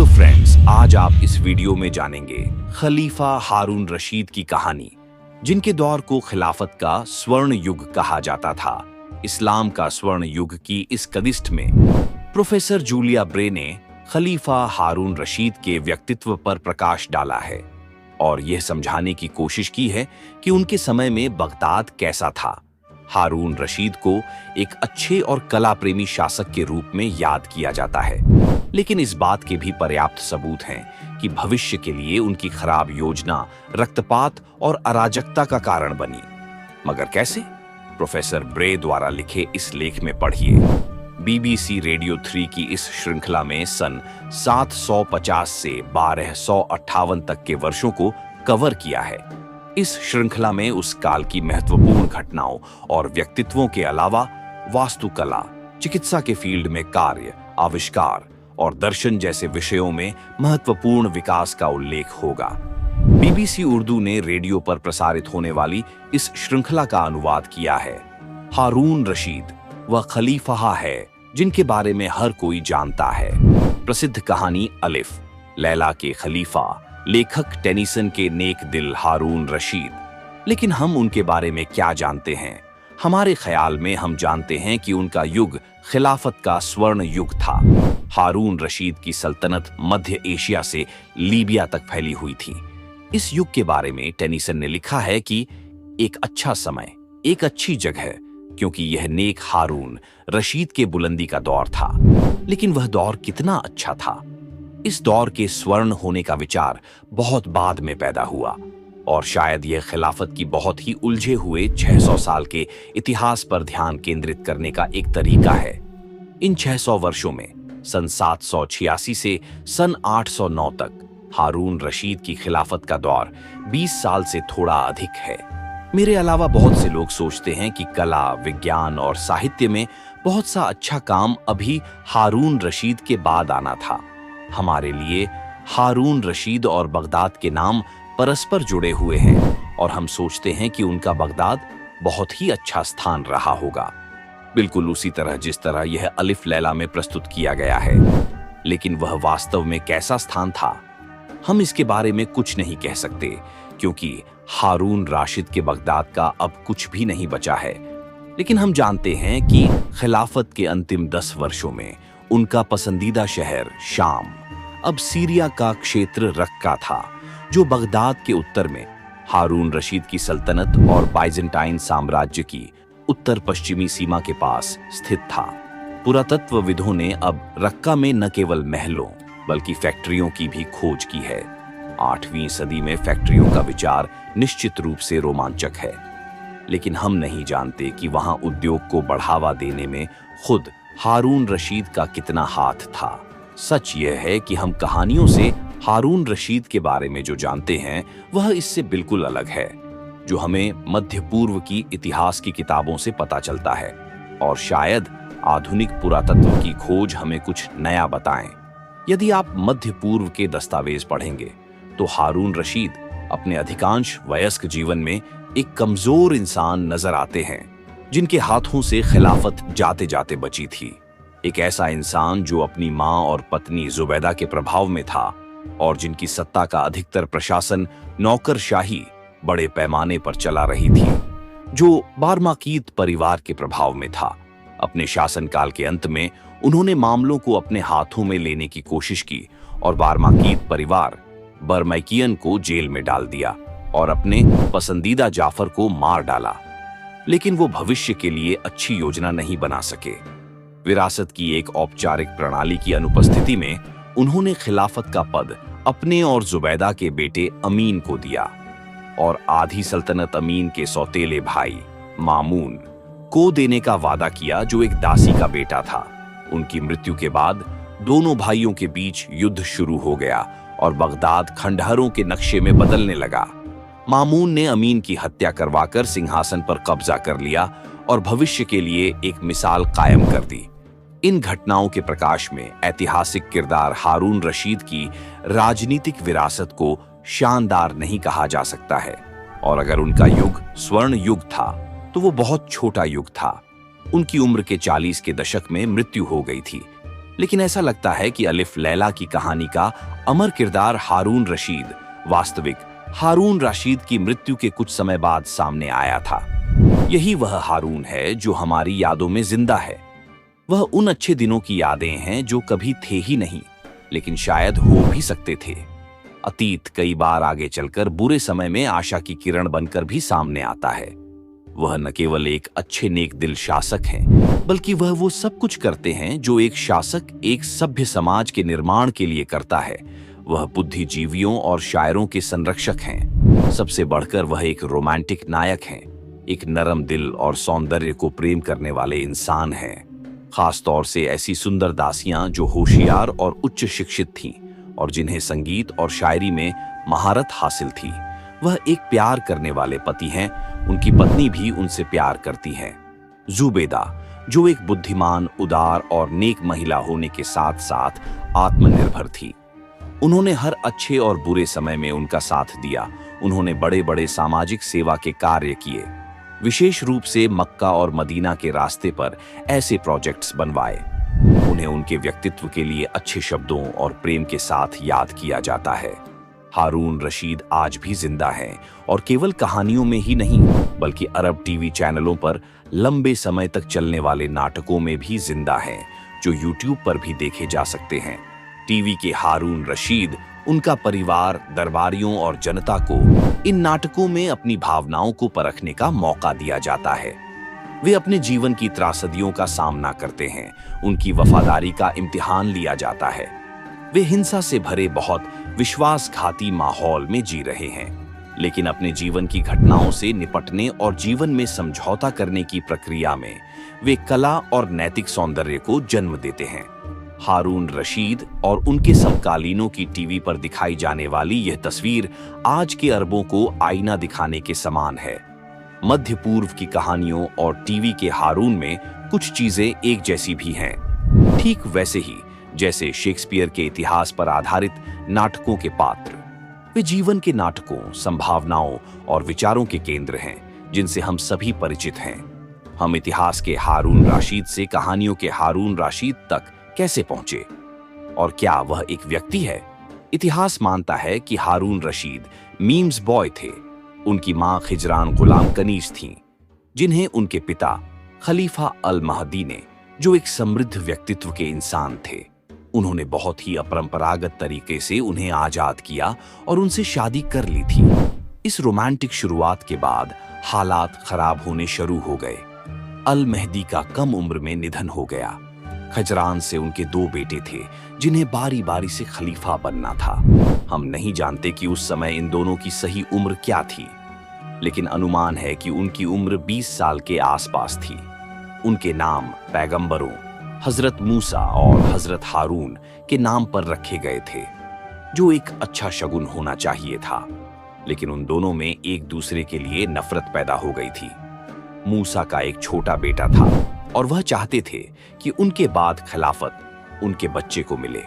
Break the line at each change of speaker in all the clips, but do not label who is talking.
तो फ्रेंड्स, आज आप इस वीडियो में जानेंगे खलीफा हारून रशीद की कहानी, जिनके दौर को खिलाफत का स्वर्ण युग कहा जाता था। इस्लाम का स्वर्ण युग की इस कदिस्ट में प्रोफेसर जूलिया ब्रे ने खलीफा हारून रशीद के व्यक्तित्व पर प्रकाश डाला है और यह समझाने की कोशिश की है कि उनके समय में बगदाद कैसा था। हारून रशीद को एक अच्छे और कला प्रेमी शासक के रूप में याद किया जाता है, लेकिन इस बात के भी पर्याप्त सबूत हैं कि भविष्य के लिए उनकी खराब योजना रक्तपात और अराजकता का कारण बनी। मगर कैसे? प्रोफेसर ब्रे द्वारा लिखे इस लेख में पढ़िए। BBC रेडियो 3 की इस श्रृंखला में सन 750 से 1258 तक के वर्षों को कवर किया है। इस श्रृंखला में उस काल की महत्वपूर्ण घटनाओं और व्यक्तित्वों के अलावा वास्तुकला, चिकित्सा के फील्ड में कार्य, आविष्कार और दर्शन जैसे विषयों में महत्वपूर्ण विकास का उल्लेख होगा। BBC उर्दू ने रेडियो पर प्रसारित होने वाली इस श्रृंखला का अनुवाद किया है। हारून रशीद वह खलीफा है जिनके बारे में हर कोई जानता है। प्रसिद्ध कहानी अलिफ लैला के खलीफा, लेखक टेनिसन के नेक दिल हारून रशीद। लेकिन हम उनके बारे में क्या जानते हैं? हमारे ख्याल में हम जानते हैं कि उनका युग खिलाफत का स्वर्ण युग था। हारून रशीद की सल्तनत मध्य एशिया से लीबिया तक फैली हुई थी। इस युग के बारे में टेनिसन ने लिखा है कि एक अच्छा समय, एक अच्छी जगह, क्योंकि यह नेक हारून रशीद के बुलंदी का दौर था। लेकिन वह दौर कितना अच्छा था? इस दौर के स्वर्ण होने का विचार बहुत बाद में पैदा हुआ और शायद यह खिलाफत की बहुत ही उलझे हुए 600 साल के इतिहास पर ध्यान केंद्रित करने का एक तरीका है। इन 600 वर्षों में सन 786 से सन 809 तक हारून रशीद की खिलाफत का दौर 20 साल से थोड़ा अधिक है। मेरे अलावा बहुत से लोग सोचते हैं कि कला, विज्ञान और साहित्य में बहुत सा अच्छा काम अभी हारून रशीद के बाद आना था। हमारे लिए हारून रशीद और बगदाद के नाम परस्पर जुड़े हुए हैं और हम सोचते हैं कि उनका बगदाद बहुत ही अच्छा स्थान रहा होगा, बिल्कुल उसी तरह जिस तरह यह अलिफ लैला में प्रस्तुत किया गया है। लेकिन वह वास्तव में कैसा स्थान था, हम इसके बारे में कुछ नहीं कह सकते, क्योंकि हारून राशिद के बगदाद का अब कुछ भी नहीं बचा है। लेकिन हम जानते हैं कि खिलाफत के अंतिम 10 वर्षों में उनका पसंदीदा शहर शाम अब सीरिया का क्षेत्र रक्का था, जो बगदाद के उत्तर में हारून रशीद की सल्तनत और बाइजेंटाइन साम्राज्य की उत्तर पश्चिमी सीमा के पास स्थित था। पुरातत्वविदों ने अब रक्का में न केवल महलों बल्कि फैक्ट्रियों की भी खोज की है। 8वीं सदी में फैक्ट्रियों का विचार निश्चित रूप से रोमांचक है, लेकिन हम नहीं जानते कि वहां उद्योग को बढ़ावा देने में खुद हारून रशीद का कितना हाथ था। सच यह है कि हम कहानियों से हारून रशीद के बारे में जो जानते हैं वह इससे बिल्कुल अलग है, जो हमें मध्य पूर्व की इतिहास की किताबों से पता चलता है, और शायद आधुनिक पुरातत्व की खोज हमें कुछ नया बताएं। यदि आप मध्य पूर्व के दस्तावेज पढ़ेंगे तो हारून रशीद अपने अधिकांश वयस्क जीवन में एक कमजोर इंसान नजर आते हैं, जिनके हाथों से खिलाफत जाते जाते बची थी। एक ऐसा इंसान जो अपनी मां और पत्नी जुबैदा के प्रभाव में था और जिनकी सत्ता का अधिकतर प्रशासन नौकरशाही बड़े पैमाने पर चला रही थी, जो बारमाकीत परिवार के प्रभाव में था। अपने शासनकाल के अंत में उन्होंने मामलों को अपने हाथों में लेने की कोशिश की और बारमाकीत परिवार बरमैकियन को जेल में डाल दिया और अपने पसंदीदा जाफर को मार डाला। लेकिन वो भविष्य के लिए अच्छी योजना नहीं बना सके। विरासत की एक औपचारिक प्रणाली की अनुपस्थिति में उन्होंने खिलाफत का पद अपने और जुबैदा के बेटे अमीन को दिया और आधी सल्तनत अमीन के सौतेले भाई मामून को देने का वादा किया, जो एक दासी का बेटा था। उनकी मृत्यु के बाद दोनों भाइयों के बीच युद्ध शुरू हो गया और बगदाद खंडहरों के नक्शे में बदलने लगा। मामून ने अमीन की हत्या करवाकर सिंहासन पर कब्जा कर लिया और भविष्य के लिए एक मिसाल कायम कर दी। इन घटनाओं के प्रकाश में ऐतिहासिक किरदार हारून रशीद की राजनीतिक विरासत को शानदार नहीं कहा जा सकता है, और अगर उनका युग स्वर्ण युग था तो वो बहुत छोटा युग था। उनकी उम्र के 40 के दशक में मृत्यु हो गई थी। लेकिन ऐसा लगता है कि अलिफ लैला की कहानी का अमर किरदार हारून रशीद वास्तविक हारून रशीद की मृत्यु के कुछ समय बाद सामने आया था। यही वह हारून है जो हमारी यादों में जिंदा है। वह उन अच्छे दिनों की यादें हैं जो कभी थे ही नहीं, लेकिन शायद हो भी सकते थे। अतीत कई बार आगे चलकर बुरे समय में आशा की किरण बनकर भी सामने आता है। वह न केवल एक अच्छे नेक दिल शासक हैं, बल्कि वह वो सब कुछ करते हैं जो एक शासक एक सभ्य समाज के निर्माण के लिए करता है। वह बुद्धिजीवियों और शायरों के संरक्षक हैं। सबसे बढ़कर वह एक रोमांटिक नायक हैं, एक नरम दिल और सौंदर्य को प्रेम करने वाले इंसान हैं। खास तौर से ऐसी सुंदर दासियां जो होशियार और उच्च शिक्षित थीं और जिन्हें संगीत और शायरी में महारत हासिल थी। वह एक प्यार करने वाले पति हैं। उनकी पत्नी भी उनसे प्यार करती है। जुबेदा, जो एक बुद्धिमान, उदार और नेक महिला होने के साथ साथ आत्मनिर्भर थी। उन्होंने हर अच्छे और बुरे समय में उनका साथ दिया। उन्होंने बड़े बड़े सामाजिक सेवा के कार्य किए, विशेष रूप से मक्का और मदीना के रास्ते पर ऐसे प्रोजेक्ट्स बनवाए। उन्हें उनके व्यक्तित्व के लिए अच्छे शब्दों और प्रेम के साथ याद किया जाता है। हारून रशीद आज भी जिंदा हैं और केवल कहानियों में ही नहीं, बल्कि अरब टीवी चैनलों पर लंबे समय तक चलने वाले नाटकों में भी जिंदा हैं, जो यूट्यूब पर भी देखे जा सकते हैं। टीवी के हारून रशीद, उनका परिवार, दरबारियों और जनता को इन नाटकों में अपनी भावनाओं को परखने का मौका दिया जाता है। वे अपने जीवन की त्रासदियों का सामना करते हैं। उनकी वफादारी का इम्तिहान लिया जाता है। वे हिंसा से भरे बहुत विश्वासघाती माहौल में जी रहे हैं, लेकिन अपने जीवन की घटनाओं से निपटने और जीवन में समझौता करने की प्रक्रिया में वे कला और नैतिक सौंदर्य को जन्म देते हैं। हारून रशीद और उनके समकालीनों की टीवी पर दिखाई जाने वाली यह तस्वीर आज के अरबों को आईना दिखाने के समान है। मध्य पूर्व की कहानियों और टीवी के हारून में कुछ चीजें एक जैसी भी हैं, ठीक वैसे ही जैसे शेक्सपियर के इतिहास पर आधारित नाटकों के पात्र। वे जीवन के नाटकों, संभावनाओं और विचारों के केंद्र हैं, जिनसे हम सभी परिचित हैं। हम इतिहास के हारून रशीद से कहानियों के हारून रशीद तक कैसे पहुंचे, और क्या वह एक व्यक्ति है? इतिहास मानता है कि हारून रशीद मीम्स बॉय थे। उनकी मां खिजरान गुलाम कनीज थीं, जिन्हें उनके पिता खलीफा अल महदी ने, जो एक समृद्ध व्यक्तित्व के इंसान थे, उन्होंने बहुत ही अपरंपरागत तरीके से उन्हें आजाद किया और उनसे शादी कर ली थी। इस रोमांटिक शुरुआत के बाद हालात खराब होने शुरू हो गए। अल महदी का कम उम्र में निधन हो गया। खजरान से उनके 2 बेटे थे, जिन्हें बारी बारी से खलीफा बनना था। हम नहीं जानते कि उस समय इन दोनों की सही उम्र क्या थी, लेकिन अनुमान है कि उनकी उम्र 20 साल के आसपास थी। उनके नाम पैगंबरों हजरत मूसा और हजरत हारून के नाम पर रखे गए थे, जो एक अच्छा शगुन होना चाहिए था। लेकिन उन दोनों में एक दूसरे के लिए नफरत पैदा हो गई थी। मूसा का एक छोटा बेटा था और वह चाहते थे कि उनके बाद खिलाफत उनके बच्चे को मिले।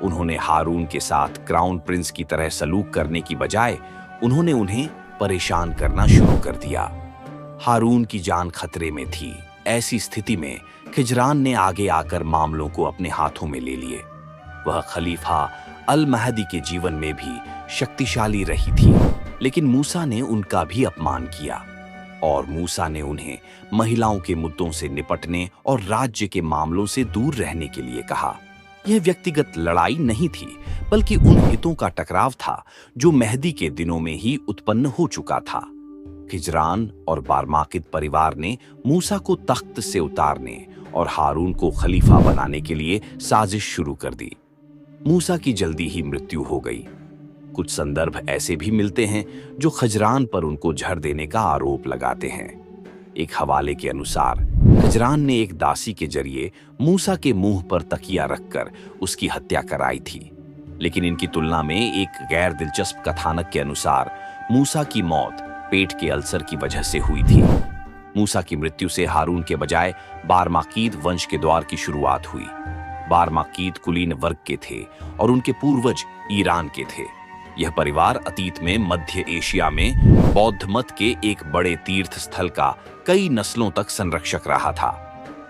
उन्होंने हारून के साथ क्राउन प्रिंस की तरह सलूक करने की बजाय उन्होंने उन्हें परेशान करना शुरू कर दिया। हारून की जान खतरे में थी। ऐसी स्थिति में खिजरान ने आगे आकर मामलों को अपने हाथों में ले लिए। वह खलीफा अल महदी के जीवन में भी शक्तिशाली रही थी, लेकिन मूसा ने उनका भी अपमान किया और मूसा ने उन्हें महिलाओं के मुद्दों से निपटने और राज्य के मामलों से दूर रहने के लिए कहा। यह व्यक्तिगत लड़ाई नहीं थी, बल्कि उन हितों का टकराव था जो मेहदी के दिनों में ही उत्पन्न हो चुका था। खिजरान और बारमाकिद परिवार ने मूसा को तख्त से उतारने और हारून को खलीफा बनाने के लिए साजिश शुरू कर दी। मूसा की जल्दी ही मृत्यु हो गई। कुछ संदर्भ ऐसे भी मिलते हैं जो खजरान पर उनको झड़ देने का आरोप लगाते हैं। एक हवाले के अनुसार खजरान ने एक दासी के जरिए मूसा के मुंह पर तकिया रखकर उसकी हत्या कराई थी। लेकिन इनकी तुलना में एक गैर दिलचस्प कथानक के अनुसार मूसा की मौत पेट के अल्सर की वजह से हुई थी। मूसा की मृत्यु से हारून के बजाय बारमाकीद वंश के द्वार की शुरुआत हुई। बारमाकीद कुलीन वर्ग के थे और उनके पूर्वज ईरान के थे। यह परिवार अतीत में मध्य एशिया में बौद्ध मत के एक बड़े तीर्थ स्थल का कई नस्लों तक संरक्षक रहा था,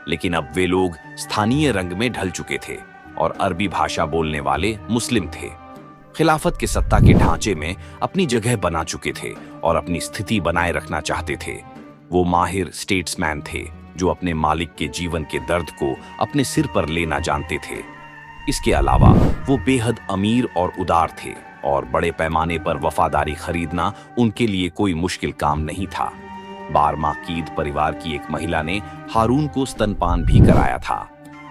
लेकिन अब वे लोग स्थानीय रंग में ढल चुके थे। और अरबी भाषा बोलने वाले मुस्लिम थे। खिलाफत के सत्ता के ढांचे में अपनी जगह बना चुके थे और अपनी स्थिति बनाए रखना चाहते थे। वो माहिर स्टेट्समैन थे जो अपने मालिक के जीवन के दर्द को अपने सिर पर लेना जानते थे। इसके अलावा वो बेहद अमीर और उदार थे और बड़े पैमाने पर वफादारी खरीदना उनके लिए कोई मुश्किल काम नहीं था। बारमाकीद परिवार की एक महिला ने हारून को स्तनपान भी कराया था।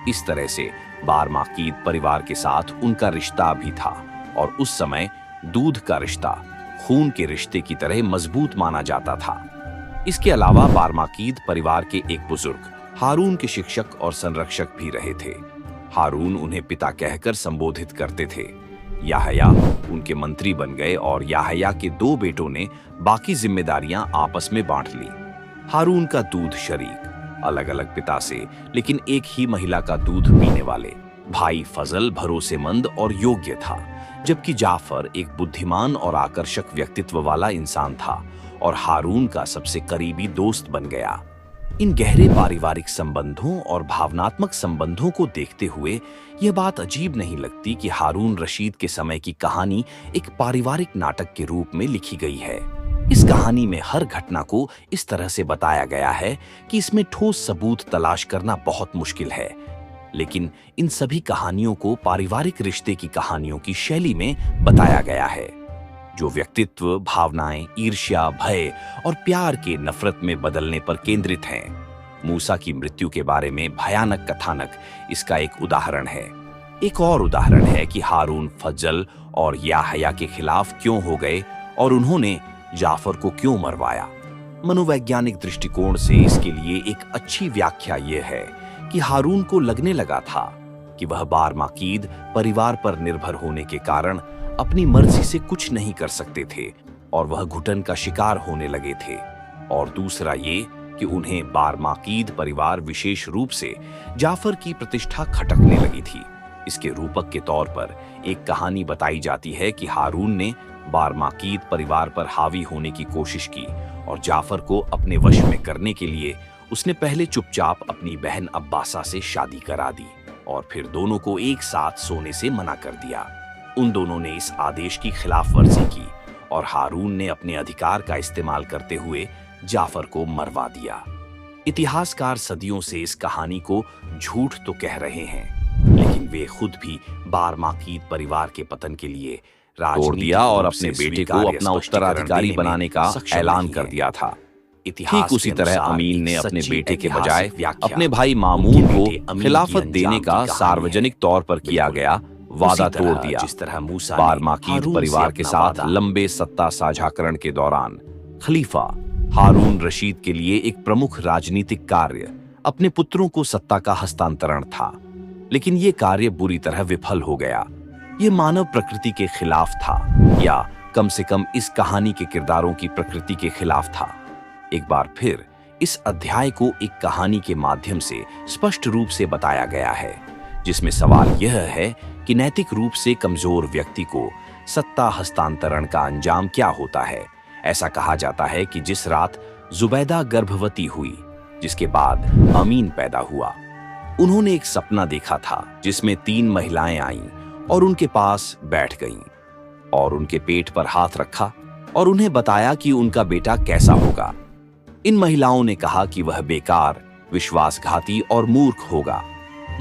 इस तरह से बारमाकीद परिवार के साथ उनका रिश्ता भी था और उस समय दूध का रिश्ता खून के रिश्ते की तरह मजबूत माना जाता था। इसके अलावा बारमाकीद परिवार के एक बुजुर्ग हारून के शिक्षक और संरक्षक भी रहे थे। हारून उन्हें पिता कहकर संबोधित करते थे। याहया उनके मंत्री बन गए और याहया के 2 बेटों ने बाकी जिम्मेदारियां आपस में बांट ली। हारून का दूध शरीक, अलग अलग पिता से लेकिन एक ही महिला का दूध पीने वाले। भाई फजल भरोसेमंद और योग्य था, जबकि जाफर एक बुद्धिमान और आकर्षक व्यक्तित्व वाला इंसान था और हारून का सबसे करीबी दोस्त बन गया। इन गहरे पारिवारिक संबंधों और भावनात्मक संबंधों को देखते हुए यह बात अजीब नहीं लगती कि हारून रशीद के समय की कहानी एक पारिवारिक नाटक के रूप में लिखी गई है। इस कहानी में हर घटना को इस तरह से बताया गया है कि इसमें ठोस सबूत तलाश करना बहुत मुश्किल है, लेकिन इन सभी कहानियों को पारिवारिक रिश्ते की कहानियों की शैली में बताया गया है, जो व्यक्तित्व, भावनाएं, ईर्ष्या, भय और प्यार के नफरत में बदलने पर केंद्रित हैं। मूसा की मृत्यु के बारे में भयानक कथानक इसका एक उदाहरण है। एक और उदाहरण है कि हारून फजल और याहया के खिलाफ क्यों हो गए और उन्होंने जाफर को क्यों मरवाया। मनोवैज्ञानिक दृष्टिकोण से इसके लिए एक अच्छी व्याख्या यह है कि हारून को लगने लगा था कि वह बारमाकीद परिवार पर निर्भर होने के कारण अपनी मर्जी से कुछ नहीं कर सकते थे और वह घुटन का शिकार होने लगे थे। और दूसरा ये कि उन्हें बारमाकीद परिवार विशेष रूप से जाफर की प्रतिष्ठा खटकने लगी थी। इसके रूपक के तौर पर एक कहानी बताई जाती है कि हारून ने बारमाकीद परिवार पर हावी होने की कोशिश की और जाफर को अपने वश में करने के लिए उसने पहले चुपचाप अपनी बहन अब्बासा से शादी करा दी और फिर दोनों को एक साथ सोने से मना कर दिया। उन दोनों ने इस आदेश की खिलाफवर्जी की और हारून ने अपने अधिकार का इस्तेमाल करते हुए जाफर को मरवा दिया। इतिहासकार सदियों से इस कहानी को झूठ तो कह रहे हैं, लेकिन वे खुद भी बारमाकीद परिवार के पतन के लिए तोड़ दिया और अपने बेटे को अपना उत्तराधिकारी बनाने का ऐलान कर दिया था। ठीक उसी तरह अमीन ने अपने बेटे के बजाय अपने भाई मामून को खिलाफत देने का सार्वजनिक तौर पर किया गया वादा तोड़ दिया। जिस तरह मूसा बारमाकीद परिवार के साथ लंबे सत्ता साझाकरण के दौरान खलीफा हारून रशीद के लिए एक प्रमुख राजनीतिक कार्य अपने पुत्रों को सत्ता का हस्तांतरण था, लेकिन ये कार्य बुरी तरह विफल हो गया। ये मानव प्रकृति के खिलाफ था, या कम से कम इस कहानी के किरदारों की प्रकृति के खिलाफ था। एक बार फिर इस अध्याय को एक कहानी के माध्यम से स्पष्ट रूप से बताया गया है, जिसमें सवाल यह है कि नैतिक रूप से कमजोर व्यक्ति को सत्ता हस्तांतरण का अंजाम क्या होता है। ऐसा कहा जाता है कि जिस रात जुबैदा गर्भवती हुई, जिसके बाद अमीन पैदा हुआ, उन्होंने एक सपना देखा था जिसमें 3 महिलाएं आईं और उनके पास बैठ गईं और उनके पेट पर हाथ रखा और उन्हें बताया कि उनका बेटा कैसा होगा। इन महिलाओं ने कहा कि वह बेकार, विश्वासघाती और मूर्ख होगा।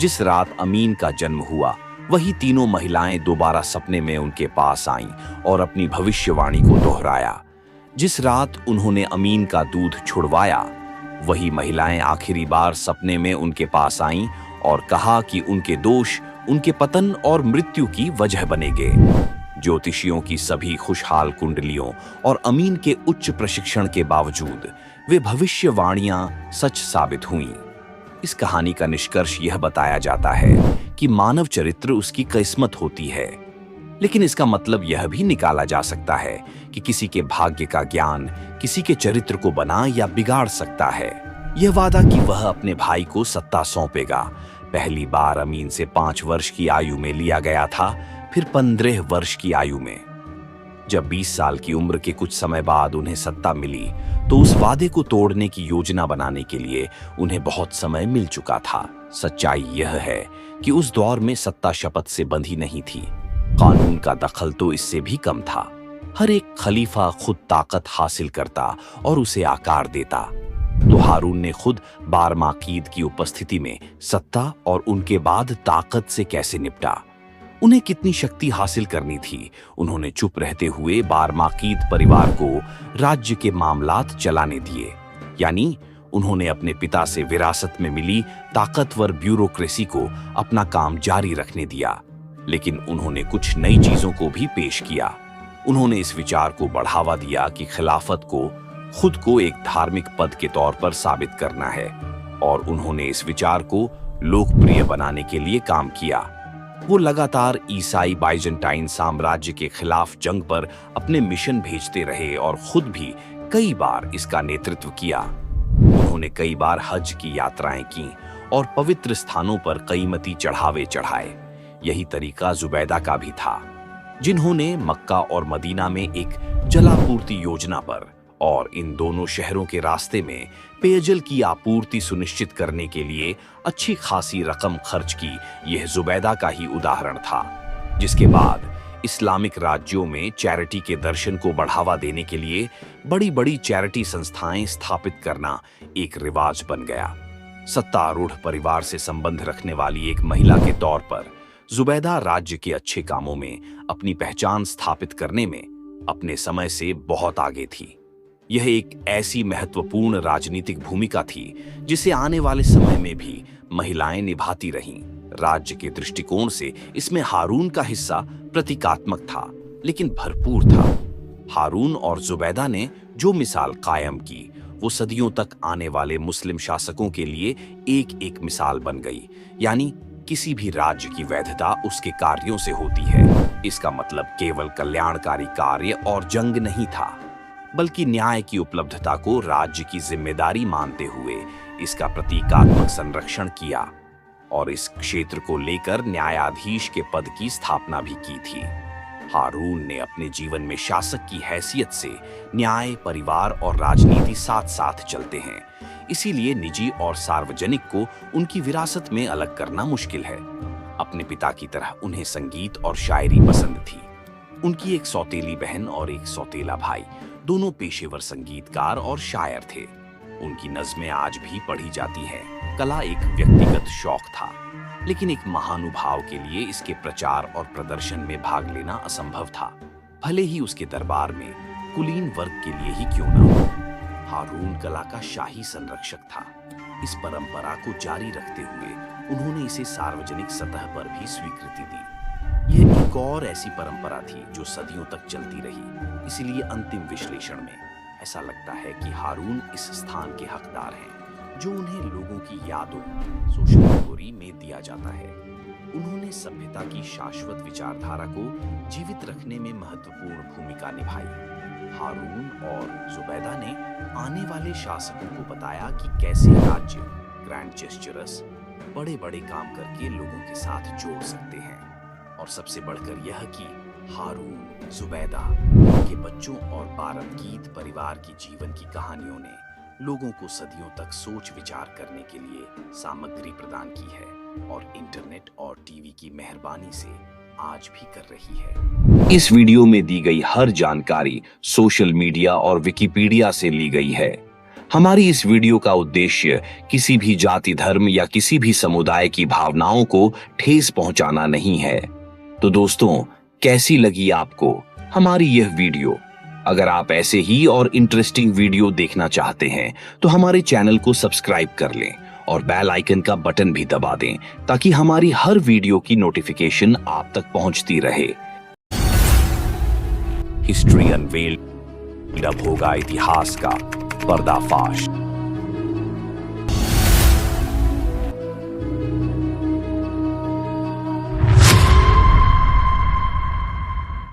जिस रात अमीन का जन्म हुआ, वही तीनों महिलाएं दोबारा सपने में उनके पास आईं और अपनी भविष्यवाणी को दोहराया। जिस रात उन्होंने अमीन का दूध छुड़वाया, वही महिलाएं आखिरी बार सपने में उनके पास आईं और कहा कि उनके दोष उनके पतन और मृत्यु की वजह बनेंगे। ज्योतिषियों की सभी खुशहाल कुंडलियों और अमीन के उच्च प्रशिक्षण के बावजूद वे भविष्यवाणियां सच साबित हुईं। इस कहानी का निष्कर्ष यह बताया जाता है कि मानव चरित्र उसकी किस्मत होती है, लेकिन इसका मतलब यह भी निकाला जा सकता है कि किसी के भाग्य का ज्ञान किसी के चरित्र को बना या बिगाड़ सकता है। यह वादा कि वह अपने भाई को सत्ता सौंपेगा पहली बार अमीन से 5 वर्ष की आयु में लिया गया था, फिर 15 वर्ष की आयु में। जब 20 साल की उम्र के कुछ समय बाद उन्हें सत्ता मिली तो उस वादे को तोड़ने की योजना बनाने के लिए उन्हें बहुत समय मिल चुका था। सच्चाई यह है कि उस दौर में सत्ता शपथ से बंधी नहीं थी, कानून का दखल तो इससे भी कम था। हर एक खलीफा खुद ताकत हासिल करता और उसे आकार देता। तो हारून ने खुद बारमाकीद की उपस्थिति में सत्ता और उनके बाद ताकत से कैसे निपटा, उन्हें कितनी शक्ति हासिल करनी थी। उन्होंने चुप रहते हुए बारमाकीद परिवार को राज्य के मामलात चलाने दिए, यानी उन्होंने अपने पिता से विरासत में मिली ताकतवर ब्यूरोक्रेसी को अपना काम जारी रखने दिया। लेकिन उन्होंने कुछ नई चीजों को भी पेश किया। उन्होंने इस विचार को बढ़ावा दिया कि खिलाफत को खुद को एक धार्मिक पद के तौर पर साबित करना है, और उन्होंने इस विचार को लोकप्रिय बनाने के लिए काम किया। वो लगातार ईसाई बाइजेंटाइन साम्राज्य के खिलाफ जंग पर अपने मिशन भेजते रहे और खुद भी कई बार इसका नेतृत्व किया। उन्होंने कई बार हज की यात्राएं की और पवित्र स्थानों पर कीमती चढ़ावे चढ़ाए। यही तरीका जुबैदा का भी था, जिन्होंने मक्का और मदीना में एक जलापूर्ति योजना पर और इन दोनों शहरों के रास्ते में पेयजल की आपूर्ति सुनिश्चित करने के लिए अच्छी खासी रकम खर्च की। यह जुबैदा का ही उदाहरण था, जिसके बाद इस्लामिक राज्यों में चैरिटी के दर्शन को बढ़ावा देने के लिए बड़ी बड़ी चैरिटी संस्थाएं स्थापित करना एक रिवाज बन गया। सत्तारूढ़ परिवार से संबंध रखने वाली एक महिला के तौर पर जुबैदा राज्य के अच्छे कामों में अपनी पहचान स्थापित करने में अपने समय से बहुत आगे थी। यह एक ऐसी महत्वपूर्ण राजनीतिक भूमिका थी जिसे आने वाले समय में भी महिलाएं निभाती रहीं। राज्य के दृष्टिकोण से इसमें हारून का हिस्सा प्रतीकात्मक था, लेकिन भरपूर था। हारून और जुबैदा ने जो मिसाल कायम की वो सदियों तक आने वाले मुस्लिम शासकों के लिए एक एक मिसाल बन गई। यानी किसी भी राज्य की वैधता उसके कार्यों से होती है। इसका मतलब केवल कल्याणकारी कार्य और जंग नहीं था, बल्कि न्याय की उपलब्धता को राज्य की जिम्मेदारी मानते हुए इसका प्रतीकात्मक संरक्षण किया और इस क्षेत्र को लेकर न्यायाधीश के पद की स्थापना भी की थी। हारून ने अपने जीवन में शासक की हैसियत से न्याय, परिवार और राजनीति साथ साथ चलते हैं, इसीलिए निजी और सार्वजनिक को उनकी विरासत में अलग करना मुश्किल है। अपने पिता की तरह उन्हें संगीत और शायरी पसंद थी। उनकी एक सौतेली बहन और एक सौतेला भाई, दोनों पेशेवर संगीतकार और शायर थे। उनकी नज़में आज भी पढ़ी जाती हैं। कला एक व्यक्तिगत शौक था, लेकिन एक महानुभाव के लिए इसके प्रचार और प्रदर्शन में भाग लेना असंभव था, भले ही उसके दरबार में कुलीन वर्ग के लिए ही क्यों न हो। हारून कला का शाही संरक्षक था। इस परंपरा को जारी रखते हुए उन्होंने इसे सार्वजनिक सतह पर भी स्वीकृति दी। यह एक और ऐसी परंपरा थी जो सदियों तक चलती रही। इसीलिए अंतिम विश्लेषण में ऐसा लगता है कि हारून इस स्थान के हकदार हैं जो उन्हें लोगों की यादों, सोशल मेमोरी में दिया जाता है। उन्होंने सभ्यता की शाश्वत विचारधारा को जीवित रखने में महत्वपूर्ण भूमिका निभाई। हारून और जुबैदा ने आने वाले शासकों को बताया कि कैसे राज्य ग्रैंड जेस्चरस बड़े बड़े काम करके लोगों के साथ जोड़ सकते हैं। और सबसे बढ़कर यह कि हारून, जुबैदा के बच्चों और बारमकीद परिवार की जीवन की कहानियों ने लोगों को सदियों तक सोच विचार करने के लिए सामग्री प्रदान की है और इंटरनेट और टीवी की मेहरबानी से आज भी कर रही है। इस वीडियो में दी गई हर जानकारी सोशल मीडिया और विकिपीडिया से ली गई है। हमारी इस वीडियो का उद्देश्य किसी भी जाति, धर्म या किसी भी समुदाय की भावनाओं को ठेस पहुंचाना नहीं है। तो दोस्तों, कैसी लगी आपको हमारी यह वीडियो? अगर आप ऐसे ही और इंटरेस्टिंग वीडियो देखना चाहते हैं तो हमारे चैनल को सब्सक्राइब कर लें और बेल आइकन का बटन भी दबा दें ताकि हमारी हर वीडियो की नोटिफिकेशन आप तक पहुंचती रहे। हिस्ट्री अनवेल्ड, अब होगा इतिहास का पर्दाफाश।